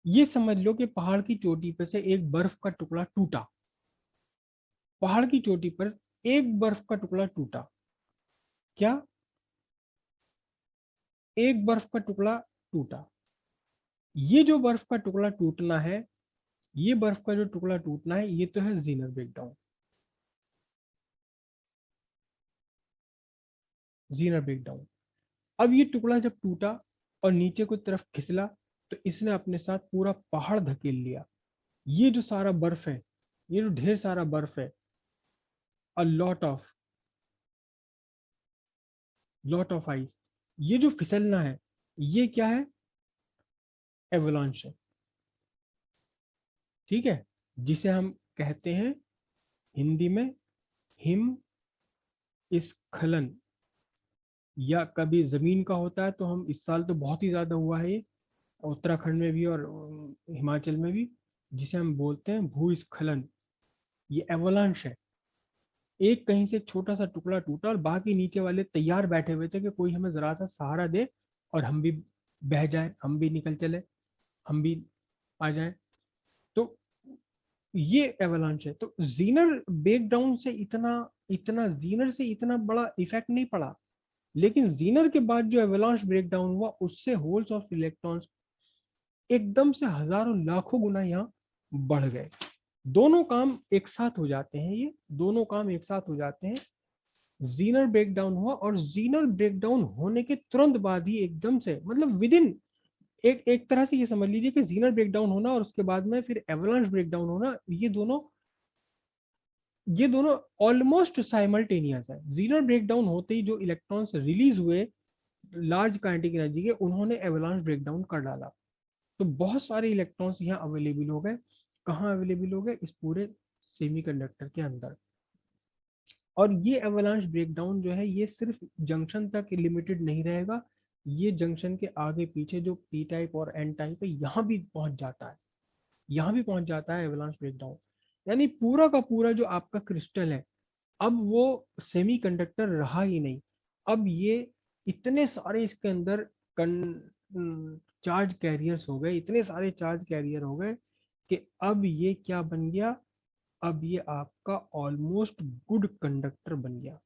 ये समझ लो कि पहाड़ की चोटी पर से एक बर्फ का टुकड़ा टूटा, पहाड़ की चोटी पर एक बर्फ का टुकड़ा टूटा, क्या, एक बर्फ का टुकड़ा टूटा। ये जो बर्फ का टुकड़ा टूटना है, ये बर्फ का जो टुकड़ा टूटना है, ये तो है जीनर ब्रेकडाउन। Zener breakdown. अब ये टुकड़ा जब टूटा और नीचे की तरफ खिसला, तो इसने अपने साथ पूरा पहाड़ धकेल लिया। ये जो सारा बर्फ है, ये जो ढेर सारा बर्फ है, अ लॉट ऑफ आइस, ये जो फिसलना है, ये क्या है, एवलांच है। ठीक है, जिसे हम कहते हैं हिंदी में हिम स्खलन, या कभी जमीन का होता है, तो हम इस साल तो बहुत ही ज्यादा हुआ है ये, उत्तराखंड में भी और हिमाचल में भी, जिसे हम बोलते हैं भूस्खलन। ये एवलांच है। एक कहीं से छोटा सा टुकड़ा टूटा और बाकी नीचे वाले तैयार बैठे हुए थे कि कोई हमें जरा सा सहारा दे और हम भी बह जाए, हम भी निकल चले, हम भी आ जाए। तो ये एवलांच है। तो जीनर ब्रेकडाउन से इतना इतना जीनर से इतना बड़ा इफेक्ट नहीं पड़ा, लेकिन जीनर के बाद जो एवलांच ब्रेकडाउन हुआ, उससे होल्स ऑफ इलेक्ट्रॉन्स एकदम से हजारों लाखों गुना यहाँ बढ़ गए। दोनों काम एक साथ हो जाते हैं, ये दोनों काम एक साथ हो जाते हैं। जीनर ब्रेकडाउन हुआ और जीनर ब्रेकडाउन होने के तुरंत बाद ही एकदम से, मतलब विद इन एक एक तरह से ये समझ लीजिए कि जीनर ब्रेकडाउन होना और उसके बाद में फिर एवलांच ब्रेकडाउन होना, ये दोनों ऑलमोस्ट साइमल्टेनियस है। जीनर ब्रेकडाउन होते ही जो इलेक्ट्रॉन्स रिलीज हुए लार्ज काइनेटिक एनर्जी के, उन्होंने एवलांच ब्रेकडाउन कर डाला। तो बहुत सारे इलेक्ट्रॉन्स यहाँ अवेलेबल हो गए। कहाँ अवेलेबल हो गए, इस पूरे सेमीकंडक्टर के अंदर। और ये एवलांच ब्रेकडाउन जो है, ये सिर्फ जंक्शन तक लिमिटेड नहीं रहेगा, ये जंक्शन के आगे पीछे जो पी टाइप और एन टाइप है, यहाँ भी पहुंच जाता है, यहाँ भी पहुंच जाता है एवलांच ब्रेकडाउन। यानी पूरा का पूरा जो आपका क्रिस्टल है, अब वो सेमीकंडक्टर रहा ही नहीं। अब ये इतने सारे इसके अंदर चार्ज कैरियर्स हो गए, इतने सारे चार्ज कैरियर हो गए कि अब ये क्या बन गया, अब ये आपका ऑलमोस्ट गुड कंडक्टर बन गया।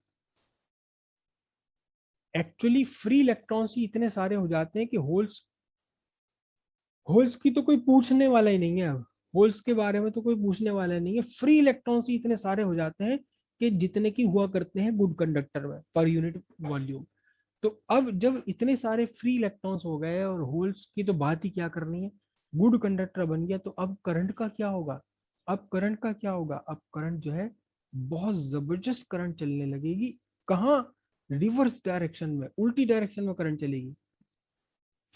एक्चुअली फ्री इलेक्ट्रॉन्स ही इतने सारे हो जाते हैं कि होल्स होल्स की तो कोई पूछने वाला ही नहीं है। अब होल्स के बारे में तो कोई पूछने वाला ही नहीं है, फ्री इलेक्ट्रॉन्स ही इतने सारे हो जाते हैं कि जितने की हुआ करते हैं गुड कंडक्टर में पर यूनिट वॉल्यूम। तो अब जब इतने सारे फ्री इलेक्ट्रॉन्स हो गए और होल्स की तो बात ही क्या करनी है, गुड कंडक्टर बन गया, तो अब करंट का क्या होगा, अब करंट का क्या होगा, अब करंट जो है बहुत जबरदस्त करंट चलने लगेगी। कहाँ, रिवर्स डायरेक्शन में, उल्टी डायरेक्शन में करंट चलेगी।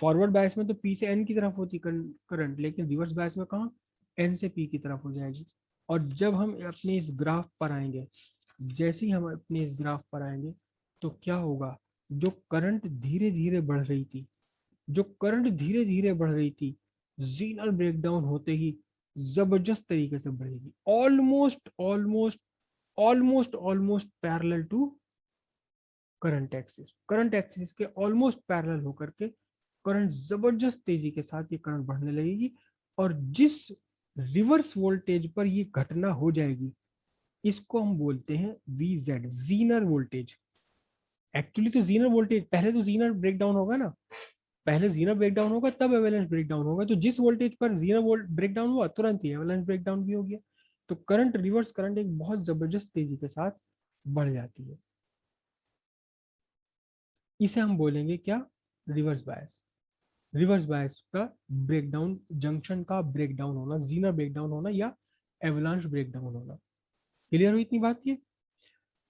फॉरवर्ड बायस में तो पी से एन की तरफ होती करंट, लेकिन रिवर्स बायस में कहाँ, एन से पी की तरफ हो जाएगी। और जब हम अपने इस ग्राफ पर आएंगे, जैसे ही हम अपने इस ग्राफ पर आएंगे, तो क्या होगा, जो करंट धीरे धीरे बढ़ रही थी, जो करंट धीरे धीरे बढ़ रही थी, जीनल ब्रेकडाउन होते ही जबरदस्त तरीके से बढ़ेगी, almost almost almost almost parallel to current axis के ऑलमोस्ट पैरेलल होकर के करंट जबरदस्त तेजी के साथ ये करंट बढ़ने लगेगी। और जिस रिवर्स वोल्टेज पर ये घटना हो जाएगी, इसको हम बोलते हैं V Z, Zener voltage. Actually तो जीनर वोल्टेज, पहले तो जीनर ब्रेकडाउन होगा ना, पहले जीनर ब्रेकडाउन होगा तब एवलांच ब्रेकडाउन होगा। तो जिस वोल्टेज पर जीनर वोल्ट ब्रेकडाउन हुआ, तुरंत ही एवलांच ब्रेकडाउन भी हो गया। तो करंट, रिवर्स करंट एक बहुत जबरदस्त तेजी के साथ बढ़ जाती है। इसे हम बोलेंगे क्या, रिवर्स बायस। रिवर्स बायस का ब्रेकडाउन, जंक्शन का ब्रेकडाउन होना, जीनर ब्रेकडाउन होना या एवलांच ब्रेकडाउन होना। क्लियर हुई इतनी बात? ये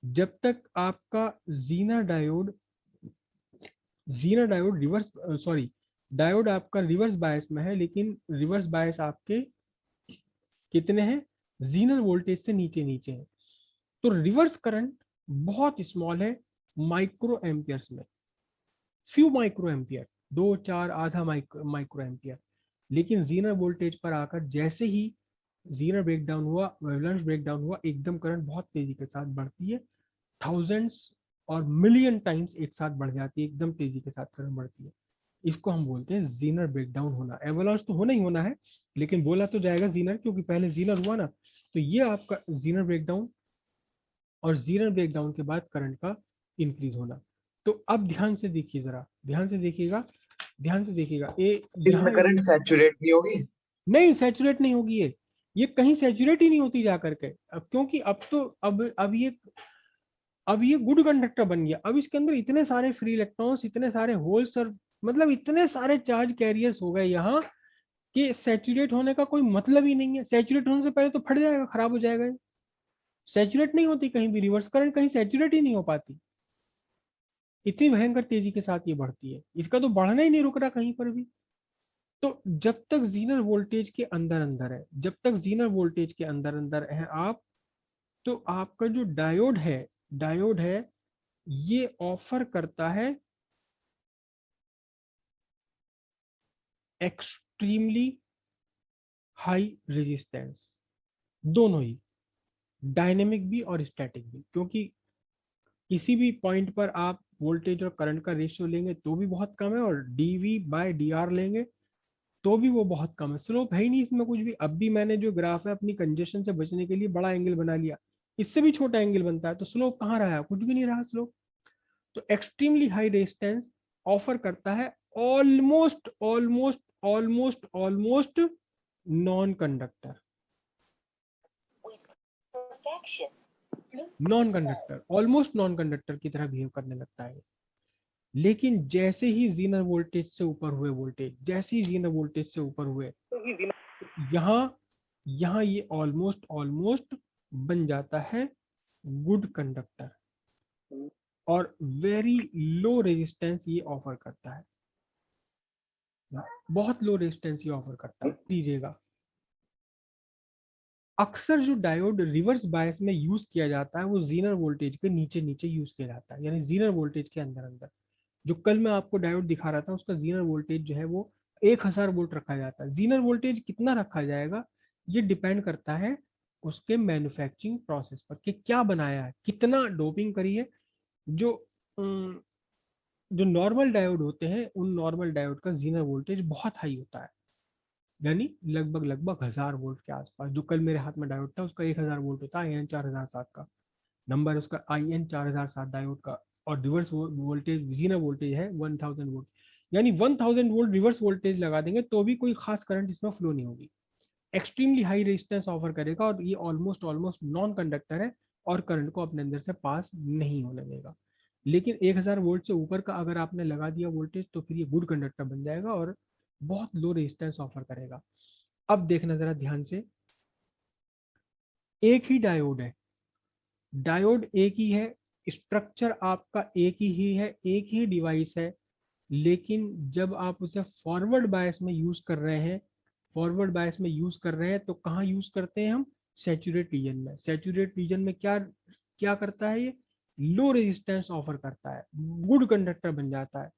जब तक आपका Zener diode Zener diode reverse, sorry, diode आपका रिवर्स बायस में है, लेकिन रिवर्स बायस आपके कितने हैं, जीनर वोल्टेज से नीचे नीचे है, तो रिवर्स करंट बहुत स्मॉल है, माइक्रो एम्पियर्स में, फ्यू माइक्रो एम्पियर, 2 4 आधा माइक्रो एम्पियर। लेकिन जीनर वोल्टेज पर आकर जैसे ही जीनर ब्रेकडाउन हुआ, वेवलेंथ ब्रेकडाउन हुआ, एकदम करंट बहुत तेजी के साथ बढ़ती है, थाउजेंड्स और मिलियन टाइम्स एक साथ बढ़ जाती है, एकदम तेजी के साथ करंट बढ़ती है। इसको हम बोलते हैं जीनर ब्रेकडाउन होना। एवलांच तो होना ही होना है, लेकिन बोला तो जाएगा जीनर, क्योंकि पहले जीनर हुआ ना। तो ये आपका जीनर ब्रेकडाउन, और जीनर ब्रेकडाउन के बाद करंट का इंक्रीज होना। तो अब ध्यान से देखिए, जरा ध्यान से देखिएगा, ध्यान से देखिएगा। इसमें यहाँ करंट सैचुरेट नहीं होगी? नहीं, सैचुरेट नहीं होगी ये कहीं सैचुरेट ही नहीं होती जा करके। अब क्योंकि अब तो अब ये गुड कंडक्टर बन गया। अब इसके अंदर इतने सारे फ्री इलेक्ट्रॉन्स, इतने सारे होल्स, और मतलब इतने सारे चार्ज कैरियर्स हो गए यहाँ, कि सैचुरेट होने का कोई मतलब ही नहीं है। सैचुरेट होने से पहले तो फट जाएगा, खराब हो जाएगा। सैचुरेट नहीं होती कहीं भी, रिवर्स करंट कहीं सैचुरेट ही नहीं हो पाती। इतनी भयंकर तेजी के साथ ये बढ़ती है, इसका तो बढ़ना ही नहीं रुक रहा कहीं पर भी। तो जब तक जीनर वोल्टेज के अंदर अंदर है, जब तक जीनर वोल्टेज के अंदर अंदर है आप, तो आपका जो डायोड है ये ऑफर करता है एक्सट्रीमली हाई रेजिस्टेंस, दोनों ही, डायनेमिक भी और स्टैटिक भी। क्योंकि किसी भी पॉइंट पर आप वोल्टेज और करंट का रेशियो लेंगे तो भी बहुत कम है, और डीवी बाय डी आर लेंगे तो भी वो बहुत कम है। स्लोप है ही नहीं इसमें कुछ भी। अब भी मैंने जो ग्राफ है अपनी कंजेशन से बचने के लिए बड़ा एंगल बना लिया, इससे भी छोटा एंगल बनता है, तो स्लोप कहाँ रहा है? कुछ भी नहीं रहा स्लोप। तो एक्सट्रीमली हाई रेजिस्टेंस ऑफर करता है almost almost almost almost non conductor, non conductor, almost non conductor की तरह बिहेव करने लगता है। लेकिन जैसे ही जीनर वोल्टेज से ऊपर हुए वोल्टेज, जैसे ही जीनर वोल्टेज से ऊपर हुए, यहाँ यहाँ ये ऑलमोस्ट ऑलमोस्ट बन जाता है गुड कंडक्टर, और वेरी लो रेजिस्टेंस ये ऑफर करता है, बहुत लो रेजिस्टेंस ये ऑफर करता है। दीजिएगा, अक्सर जो डायोड रिवर्स बायस में यूज किया जाता है वो जीनर वोल्टेज के नीचे नीचे यूज किया जाता है, यानी जीनर वोल्टेज के अंदर अंदर। जो कल मैं आपको डायोड दिखा रहा था उसका जीनर वोल्टेज जो है वो 1000 वोल्ट रखा जाता है। जीनर वोल्टेज कितना रखा जाएगा ये डिपेंड करता है उसके मैन्युफैक्चरिंग प्रोसेस पर, कि क्या बनाया है, कितना डोपिंग करी है। जो अम, जो नॉर्मल डायोड होते हैं उन नॉर्मल डायोड का जीनर वोल्टेज बहुत हाई होता है, यानी लगभग लगभग 1000 वोल्ट के आसपास। जो कल मेरे हाथ में डायोड था उसका 1000 वोल्ट होता है, IN4007 का नंबर है उसका, IN4007 डायोड का। और रिवर्स वोल्टेज, जीनर वोल्टेज है 1000 वोल्ट, यानी 1000 वोल्ट रिवर्स वोल्टेज लगा देंगे तो भी कोई खास करंट इसमें फ्लो नहीं होगी। एक्सट्रीमली हाई रेजिस्टेंस ऑफर करेगा, और ये ऑलमोस्ट ऑलमोस्ट नॉन कंडक्टर है, और करंट को अपने अंदर से पास नहीं होने देगा। लेकिन 1000 वोल्ट से ऊपर का अगर आपने लगा दिया वोल्टेज तो फिर ये गुड कंडक्टर बन जाएगा और बहुत लो रेजिस्टेंस ऑफर करेगा। अब देखना जरा ध्यान से, एक ही डायोड है, डायोड एक ही है, स्ट्रक्चर आपका एक ही है, एक ही डिवाइस है, लेकिन जब आप उसे फॉरवर्ड बायस में यूज कर रहे हैं, फॉरवर्ड बायस में यूज कर रहे हैं तो कहाँ यूज करते हैं हम? सैचुरेट रीजन में। सैचुरेट रीजन में क्या क्या करता है ये? लो रेजिस्टेंस ऑफर करता है, गुड कंडक्टर बन जाता है।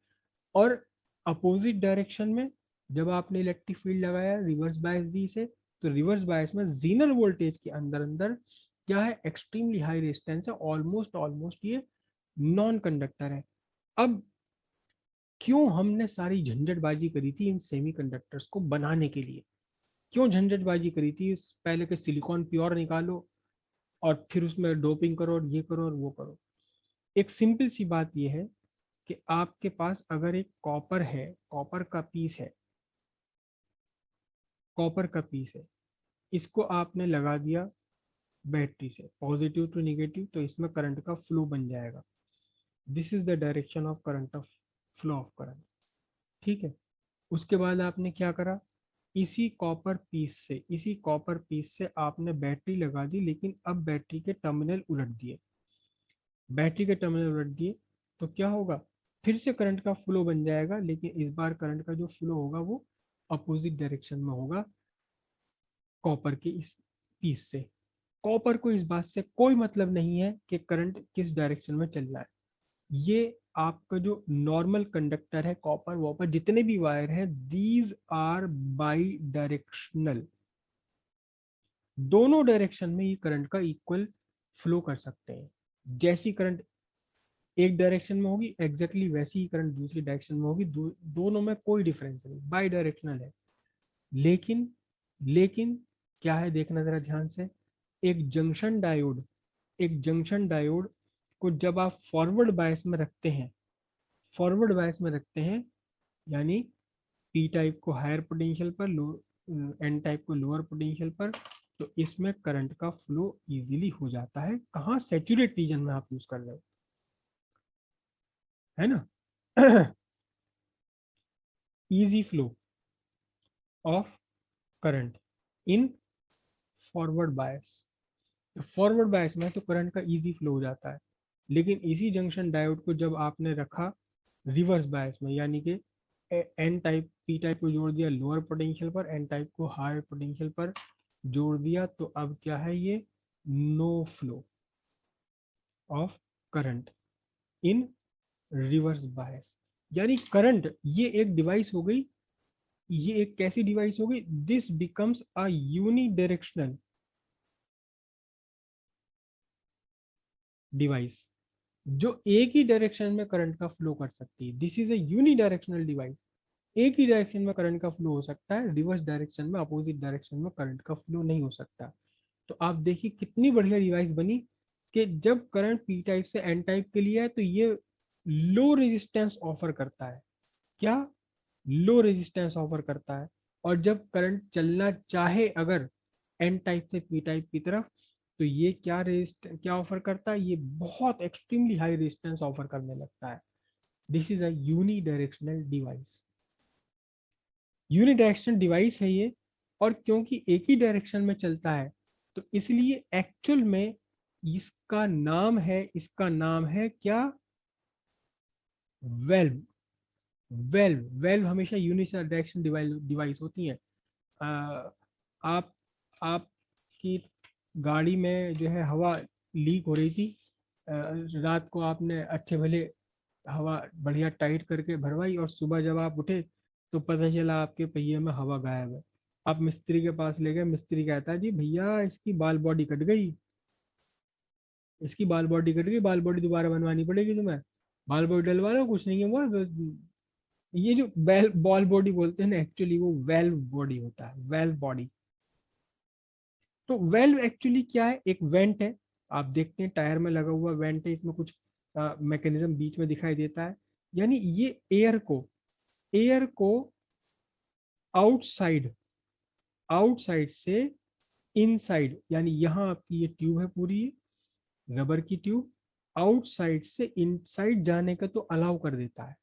और अपोजिट डायरेक्शन में जब आपने इलेक्ट्रिक फील्ड लगाया रिवर्स बायस दी से, तो रिवर्स बायस में जीनर वोल्टेज के अंदर अंदर क्या है? एक्सट्रीमली हाई रेजिस्टेंस है, ऑलमोस्ट ऑलमोस्ट ये नॉन कंडक्टर है। अब क्यों हमने सारी झंझटबाजी करी थी इन सेमीकंडक्टर्स को बनाने के लिए? क्यों झंझटबाजी करी थी? पहले के सिलिकॉन प्योर निकालो और फिर उसमें डोपिंग करो और ये करो और वो करो। एक सिंपल सी बात ये है कि आपके पास अगर एक कॉपर है, कॉपर का पीस है, कॉपर का पीस है, इसको आपने लगा दिया बैटरी से, पॉजिटिव टू निगेटिव, तो इसमें करंट का फ्लो बन जाएगा। This is the direction of current, of flow of current. ठीक है, उसके बाद आपने क्या करा? इसी कॉपर पीस से आपने बैटरी लगा दी, लेकिन अब बैटरी के टर्मिनल उलट दिए, बैटरी के टर्मिनल उलट दिए, तो क्या होगा? फिर से करंट का फ्लो बन जाएगा, लेकिन इस बार करंट का जो फ्लो होगा वो अपोजिट डायरेक्शन में होगा, कॉपर के इस पीस से। कॉपर को इस बात से कोई मतलब नहीं है कि करंट किस डायरेक्शन में चल रहा है। ये आपका जो नॉर्मल कंडक्टर है, कॉपर वॉपर जितने भी वायर है, दीज आर बाई डायरेक्शनल, दोनों डायरेक्शन में ये करंट का इक्वल फ्लो कर सकते हैं। जैसी करंट एक डायरेक्शन में होगी एग्जैक्टली वैसी ही करंट दूसरी डायरेक्शन में होगी, दोनों में कोई डिफरेंस नहीं, बाई डायरेक्शनल है। लेकिन लेकिन क्या है, देखना जरा ध्यान से, एक जंक्शन डायोड, एक जंक्शन डायोड को जब आप फॉरवर्ड बायस में रखते हैं, फॉरवर्ड बायस में रखते हैं, यानी पी टाइप को हायर पोटेंशियल पर, लो एन टाइप को लोअर पोटेंशियल पर, तो इसमें करंट का फ्लो इजीली हो जाता है। कहाँ, सैचुरेट रीजन में आप यूज कर रहे हो, है ना। Easy flow of current in forward bias, forward bias में तो करंट का इजी फ्लो हो जाता है। लेकिन इसी जंक्शन डायोड को जब आपने रखा रिवर्स बायस में, यानी कि एन टाइप पी टाइप को जोड़ दिया लोअर पोटेंशियल पर, एन टाइप को हायर पोटेंशियल पर जोड़ दिया, तो अब क्या है, ये no flow of current in reverse bias. यानी करंट, ये एक डिवाइस हो गई, ये एक कैसी डिवाइस हो गई, this becomes a unidirectional device, जो एक ही डायरेक्शन में करंट का फ्लो कर सकती है। This is a unidirectional device, एक ही डायरेक्शन में करंट का फ्लो हो सकता है, रिवर्स डायरेक्शन में, अपोजिट डायरेक्शन में करंट का फ्लो नहीं हो सकता। तो आप देखिए कितनी बढ़िया डिवाइस बनी, कि जब करंट पी टाइप से एन टाइप के लिए है तो ये लो रेजिस्टेंस ऑफर करता है, क्या, लो रेजिस्टेंस ऑफर करता है। और जब करंट चलना चाहे अगर एन टाइप से पी टाइप की तरफ, तो ये क्या ऑफर करता है, ये बहुत एक्सट्रीमली हाई रेजिस्टेंस ऑफर करने लगता है। This is a unidirectional device, unidirectional device है ये। और क्योंकि एक ही डायरेक्शन में चलता है, तो इसलिए एक्चुअल में इसका नाम है क्या, वेल्व। वेल्व हमेशा यूनिडायरेक्शनल डिवाइस होती हैं। अ, आप आपकी गाड़ी में जो है हवा लीक हो रही थी, रात को आपने अच्छे भले हवा बढ़िया टाइट करके भरवाई, और सुबह जब आप उठे तो पता चला आपके पहिए में हवा गायब है। आप मिस्त्री के पास ले गए, मिस्त्री कहता है जी भैया इसकी बाल बॉडी कट गई, इसकी बाल बॉडी कट गई, बाल बॉडी दोबारा बनवानी पड़ेगी तुम्हें, बाल बॉडी डलवा लो, कुछ नहीं हुआ। ये जो वेल बॉल बॉडी बोलते हैं ना, एक्चुअली वो वेल्व बॉडी होता है, वेल्व बॉडी। तो वेल्व एक्चुअली क्या है, एक वेंट है, आप देखते हैं टायर में लगा हुआ वेंट है, इसमें कुछ मैकेनिज्म बीच में दिखाई देता है। यानी ये एयर को आउटसाइड आउटसाइड से इनसाइड, यानी यहाँ आपकी ये ट्यूब है पूरी रबर की ट्यूब, आउटसाइड से इनसाइड जाने का तो अलाउ कर देता है।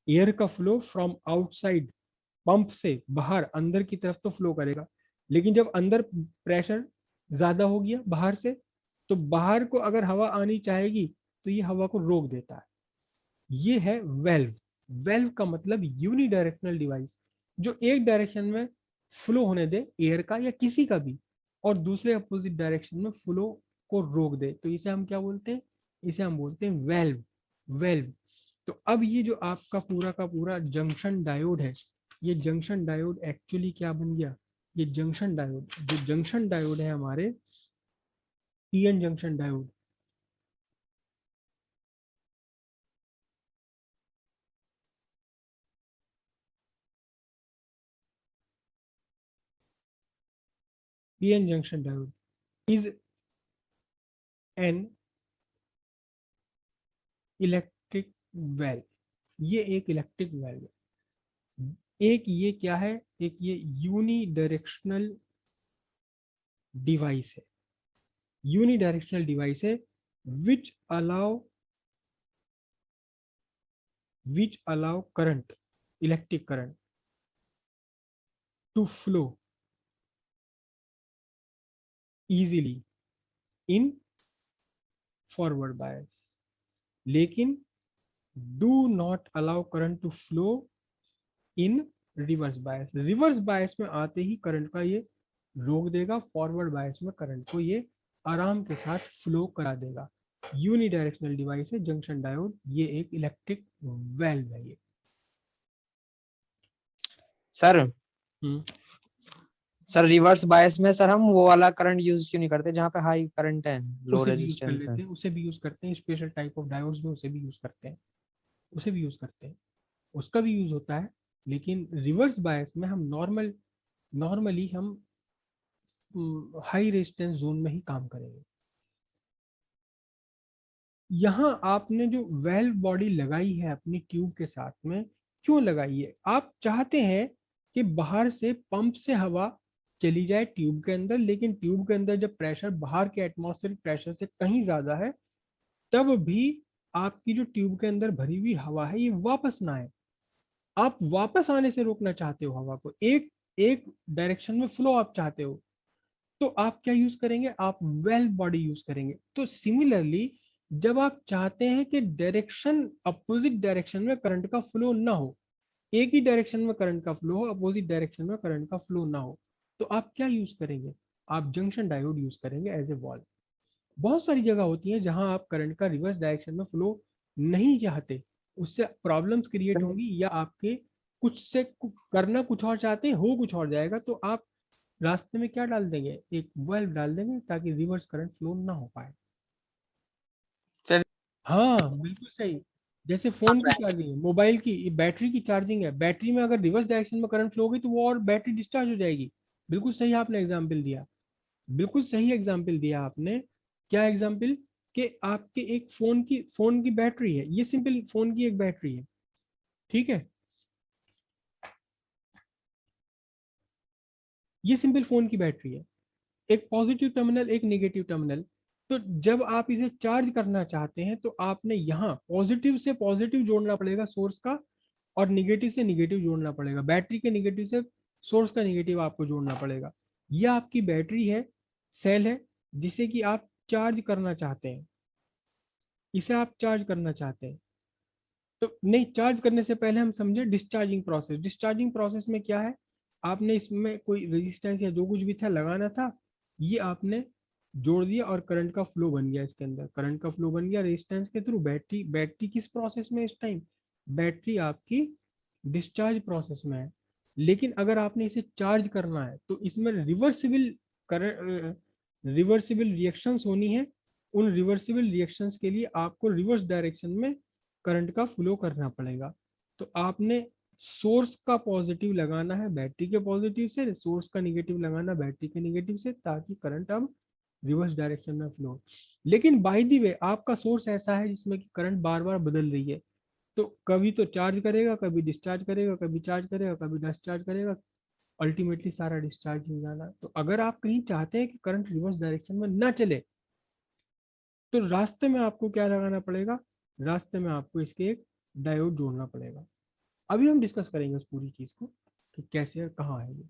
एयर का फ्लो फ्रॉम आउटसाइड, पंप से बाहर अंदर की तरफ तो फ्लो करेगा, लेकिन जब अंदर प्रेशर ज्यादा हो गया बाहर से, तो बाहर को अगर हवा आनी चाहेगी तो ये हवा को रोक देता है। ये है वेल्व। वेल्व का मतलब यूनी डायरेक्शनल डिवाइस, जो एक डायरेक्शन में फ्लो होने दे एयर का या किसी का भी, और दूसरे अपोजिट डायरेक्शन में फ्लो को रोक दे, तो इसे हम क्या बोलते हैं, इसे हम बोलते हैं वेल्व। वेल्व। तो अब ये जो आपका पूरा का पूरा जंक्शन डायोड है, ये जंक्शन डायोड एक्चुअली क्या बन गया, ये जंक्शन डायोड, जो जंक्शन डायोड है हमारे PN junction diode, PN junction diode is an electric valve. ये एक इलेक्ट्रिक वेल्व है। एक ये क्या है, एक ये यूनी डायरेक्शनल डिवाइस है, यूनी डायरेक्शनल डिवाइस है, which allow current, electric current to flow easily in forward bias, लेकिन do not allow current to flow in reverse bias. Reverse bias में आते ही करंट का ये रोक देगा, फॉरवर्ड बायस में करंट को ये आराम के साथ फ्लो करा देगा। यूनी डायरेक्शनल डिवाइस है जंक्शन डायोड, ये एक इलेक्ट्रिक वेल्व है ये। सर हम्म सर रिवर्स बायस में सर हम वो वाला करंट यूज क्यों नहीं करते जहाँ पे हाई करंट है, लो उसे भी यूज कर रेजिस्टेंस है? लेते हैं, उसे भी यूज करते हैं, स्पेशल टाइप ऑफ डायोड्स में उसे भी यूज करते हैं, उसे भी यूज करते हैं, उसका भी यूज होता है। लेकिन रिवर्स बायस में हम नॉर्मली हम हाई रेजिस्टेंस जोन में ही काम करेंगे। यहाँ आपने जो वेल्व बॉडी लगाई है अपनी ट्यूब के साथ में, क्यों लगाई है? आप चाहते हैं कि बाहर से पंप से हवा चली जाए ट्यूब के अंदर, लेकिन ट्यूब के अंदर जब प्रेशर बाहर के एटमॉस्फेरिक प्रेशर से कहीं ज्यादा है, तब भी आपकी जो ट्यूब के अंदर भरी हुई हवा है ये वापस ना आए। आप वापस आने से रोकना चाहते हो हवा को, एक एक डायरेक्शन में फ्लो आप चाहते हो, तो आप क्या यूज करेंगे? आप वेल्व बॉडी यूज करेंगे। तो सिमिलरली जब आप चाहते हैं कि डायरेक्शन अपोजिट डायरेक्शन में करंट का फ्लो ना हो, एक ही डायरेक्शन में करंट का फ्लो हो, अपोजिट डायरेक्शन में करंट का फ्लो ना हो, तो आप क्या यूज करेंगे? आप जंक्शन डायोड यूज करेंगे एज ए वॉल्व। बहुत सारी जगह होती है जहां आप करंट का रिवर्स डायरेक्शन में फ्लो नहीं चाहते, उससे प्रॉब्लम्स क्रिएट होंगी, या आपके कुछ से करना कुछ और चाहते हैं, हो कुछ और जाएगा, तो आप रास्ते में क्या डाल देंगे? एक वाल्व डाल देंगे ताकि रिवर्स करंट फ्लो ना हो पाए। चलिए। हाँ बिल्कुल सही। जैसे फोन की चार्जिंग है, मोबाइल की बैटरी की चार्जिंग है, बैटरी में अगर रिवर्स डायरेक्शन में करंट फ्लो होगी तो वो और बैटरी डिस्चार्ज हो जाएगी। बिल्कुल सही आपने एग्जाम्पल दिया, बिल्कुल सही एग्जाम्पल दिया आपने। क्या एग्जाम्पल? कि आपके एक फोन की बैटरी है, ये सिंपल फोन की एक बैटरी है, ठीक है, ये सिंपल फोन की बैटरी है, एक पॉजिटिव टर्मिनल एक नेगेटिव टर्मिनल। तो जब आप इसे चार्ज करना चाहते हैं तो आपने यहाँ पॉजिटिव से पॉजिटिव जोड़ना पड़ेगा सोर्स का, और निगेटिव से निगेटिव जोड़ना पड़ेगा, बैटरी के निगेटिव से सोर्स का निगेटिव आपको जोड़ना पड़ेगा। यह आपकी बैटरी है, सेल है, जिसे कि आप चार्ज करना चाहते हैं, इसे आप चार्ज करना चाहते हैं। तो नहीं, चार्ज करने से पहले हम समझे डिस्चार्जिंग प्रोसेस। डिस्चार्जिंग प्रोसेस में क्या है? आपने इसमें कोई रेजिस्टेंस या जो कुछ भी था लगाना था, ये आपने जोड़ दिया और करंट का फ्लो बन गया, इसके अंदर करंट का फ्लो बन गया रेजिस्टेंस के थ्रू। बैटरी बैटरी किस प्रोसेस में इस टाइम? बैटरी आपकी डिस्चार्ज प्रोसेस में है। लेकिन अगर आपने इसे चार्ज करना है तो इसमें रिवर्सिबल करंट, रिवर्सिबल रिएक्शंस होनी है। उन रिवर्सिबल रिएक्शंस के लिए आपको रिवर्स डायरेक्शन में करंट का फ्लो करना पड़ेगा। तो आपने सोर्स का पॉजिटिव लगाना है बैटरी के पॉजिटिव से, सोर्स का निगेटिव लगाना बैटरी के निगेटिव से, ताकि करंट अब रिवर्स डायरेक्शन में फ्लो। लेकिन बाय द वे आपका सोर्स ऐसा है जिसमें कि करंट बार बार बदल रही है, तो कभी तो चार्ज करेगा, कभी डिस्चार्ज करेगा, कभी चार्ज करेगा, कभी डिस्चार्ज करेगा, अल्टीमेटली सारा डिस्चार्ज हो जाना। तो अगर आप कहीं चाहते हैं कि करंट रिवर्स डायरेक्शन में ना चले, तो रास्ते में आपको क्या लगाना पड़ेगा? रास्ते में आपको इसके एक डायोड जोड़ना पड़ेगा। अभी हम डिस्कस करेंगे उस पूरी चीज को कि कैसे और कहाँ है ये।